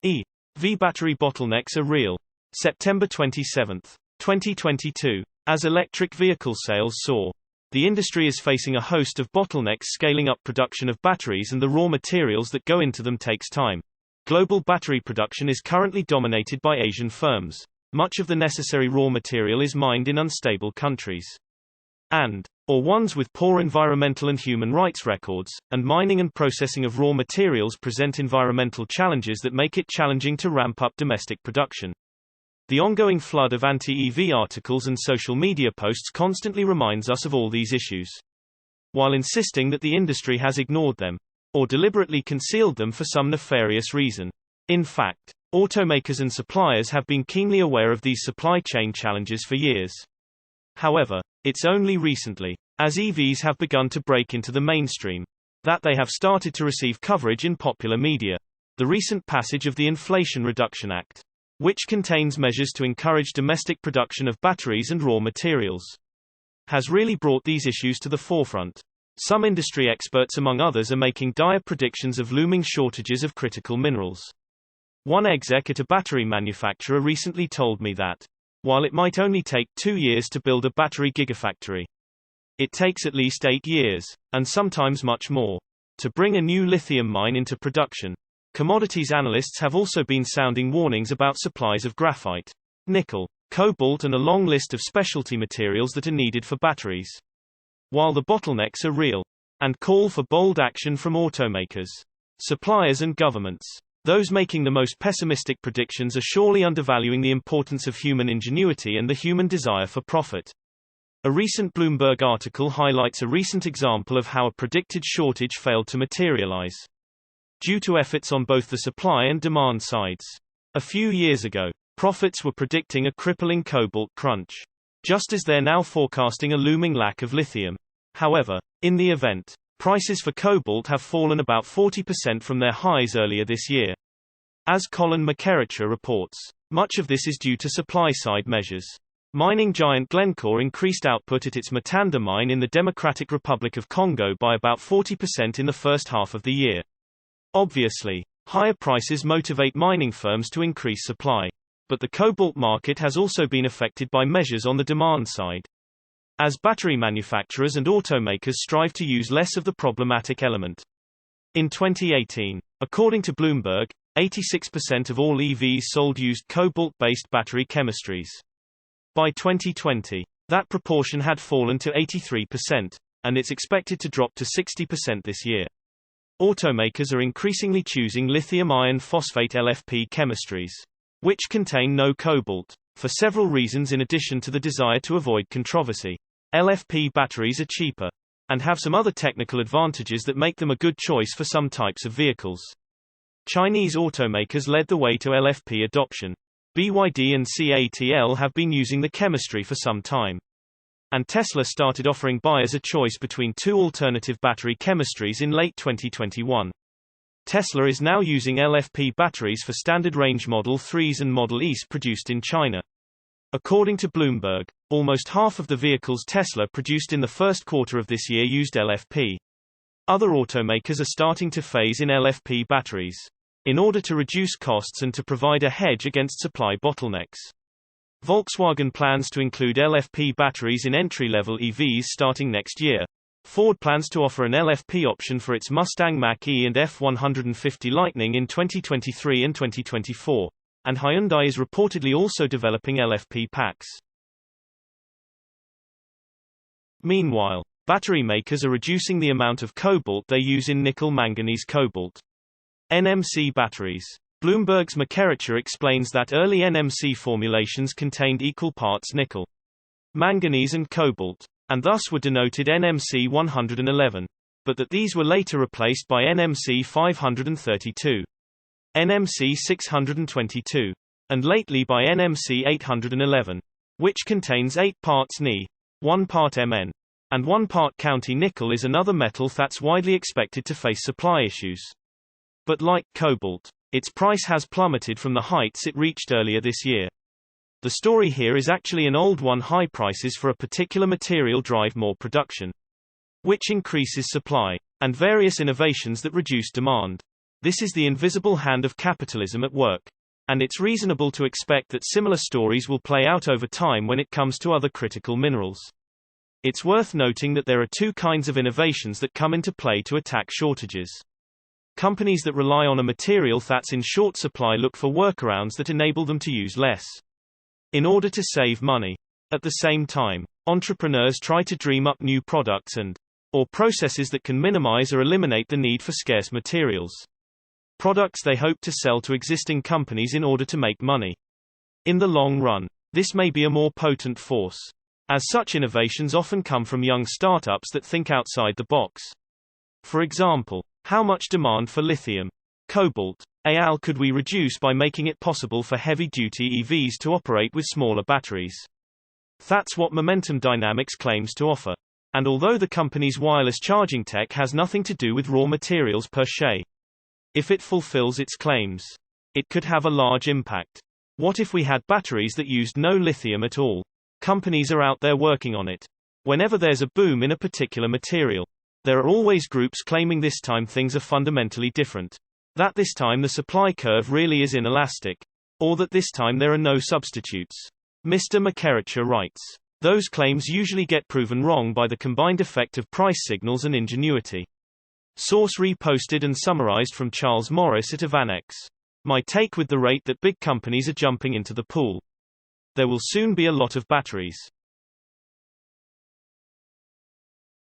EV battery bottlenecks are real. September 27, 2022. As electric vehicle sales soar, the industry is facing a host of bottlenecks. Scaling up production of batteries and the raw materials that go into them takes time. Global battery production is currently dominated by Asian firms. Much of the necessary raw material is mined in unstable countries or ones with poor environmental and human rights records, and mining and processing of raw materials present environmental challenges that make it challenging to ramp up domestic production. The ongoing flood of anti-EV articles and social media posts constantly reminds us of all these issues, while insisting that the industry has ignored them, or deliberately concealed them for some nefarious reason. In fact, automakers and suppliers have been keenly aware of these supply chain challenges for years. However, it's only recently, as EVs have begun to break into the mainstream, that they have started to receive coverage in popular media. The recent passage of the Inflation Reduction Act, which contains measures to encourage domestic production of batteries and raw materials, has really brought these issues to the forefront. Some industry experts, among others, are making dire predictions of looming shortages of critical minerals. One exec at a battery manufacturer recently told me that, while it might only take 2 years to build a battery gigafactory, it takes at least 8 years, and sometimes much more, to bring a new lithium mine into production. Commodities analysts have also been sounding warnings about supplies of graphite, nickel, cobalt, and a long list of specialty materials that are needed for batteries. While the bottlenecks are real, and call for bold action from automakers, suppliers, and governments, those making the most pessimistic predictions are surely undervaluing the importance of human ingenuity and the human desire for profit. A recent Bloomberg article highlights a recent example of how a predicted shortage failed to materialize, due to efforts on both the supply and demand sides. A few years ago, prophets were predicting a crippling cobalt crunch, just as they're now forecasting a looming lack of lithium. However, in the event, prices for cobalt have fallen about 40% from their highs earlier this year. As Colin McKerracher reports, much of this is due to supply-side measures. Mining giant Glencore increased output at its Matanda mine in the Democratic Republic of Congo by about 40% in the first half of the year. Obviously, higher prices motivate mining firms to increase supply. But the cobalt market has also been affected by measures on the demand side, as battery manufacturers and automakers strive to use less of the problematic element. In 2018, according to Bloomberg, 86% of all EVs sold used cobalt-based battery chemistries. By 2020, that proportion had fallen to 83%, and it's expected to drop to 60% this year. Automakers are increasingly choosing lithium iron phosphate LFP chemistries, which contain no cobalt, for several reasons. In addition to the desire to avoid controversy, LFP batteries are cheaper, and have some other technical advantages that make them a good choice for some types of vehicles. Chinese automakers led the way to LFP adoption. BYD and CATL have been using the chemistry for some time. And Tesla started offering buyers a choice between two alternative battery chemistries in late 2021. Tesla is now using LFP batteries for standard range Model 3s and Model Es produced in China. According to Bloomberg, almost half of the vehicles Tesla produced in the first quarter of this year used LFP. Other automakers are starting to phase in LFP batteries, in order to reduce costs and to provide a hedge against supply bottlenecks. Volkswagen plans to include LFP batteries in entry-level EVs starting next year. Ford plans to offer an LFP option for its Mustang Mach-E and F-150 Lightning in 2023 and 2024, and Hyundai is reportedly also developing LFP packs. Meanwhile, battery makers are reducing the amount of cobalt they use in nickel-manganese cobalt (NMC) batteries. Bloomberg's McKerracher explains that early NMC formulations contained equal parts nickel, manganese and cobalt, and thus were denoted NMC 111, but that these were later replaced by NMC 532, NMC 622, and lately by NMC 811, which contains 8 parts Ni, 1 part Mn, and 1 part County nickel. Is another metal that's widely expected to face supply issues. But like cobalt, its price has plummeted from the heights it reached earlier this year. The story here is actually an old one: high prices for a particular material drive more production, which increases supply, and various innovations that reduce demand. This is the invisible hand of capitalism at work. And it's reasonable to expect that similar stories will play out over time when it comes to other critical minerals. It's worth noting that there are two kinds of innovations that come into play to attack shortages. Companies that rely on a material that's in short supply look for workarounds that enable them to use less in order to save money. At the same time, entrepreneurs try to dream up new products or processes that can minimize or eliminate the need for scarce materials. Products they hope to sell to existing companies in order to make money. In the long run, this may be a more potent force, as such innovations often come from young startups that think outside the box. For example, how much demand for lithium, cobalt, Al could we reduce by making it possible for heavy-duty EVs to operate with smaller batteries? That's what Momentum Dynamics claims to offer. And although the company's wireless charging tech has nothing to do with raw materials per se, if it fulfills its claims, it could have a large impact. What if we had batteries that used no lithium at all? Companies are out there working on it. Whenever there's a boom in a particular material, there are always groups claiming this time things are fundamentally different. That this time the supply curve really is inelastic. Or that this time there are no substitutes. Mr. McKerracher writes, those claims usually get proven wrong by the combined effect of price signals and ingenuity. Source reposted and summarized from Charles Morris at Evannex. My take: with the rate that big companies are jumping into the pool, there will soon be a lot of batteries.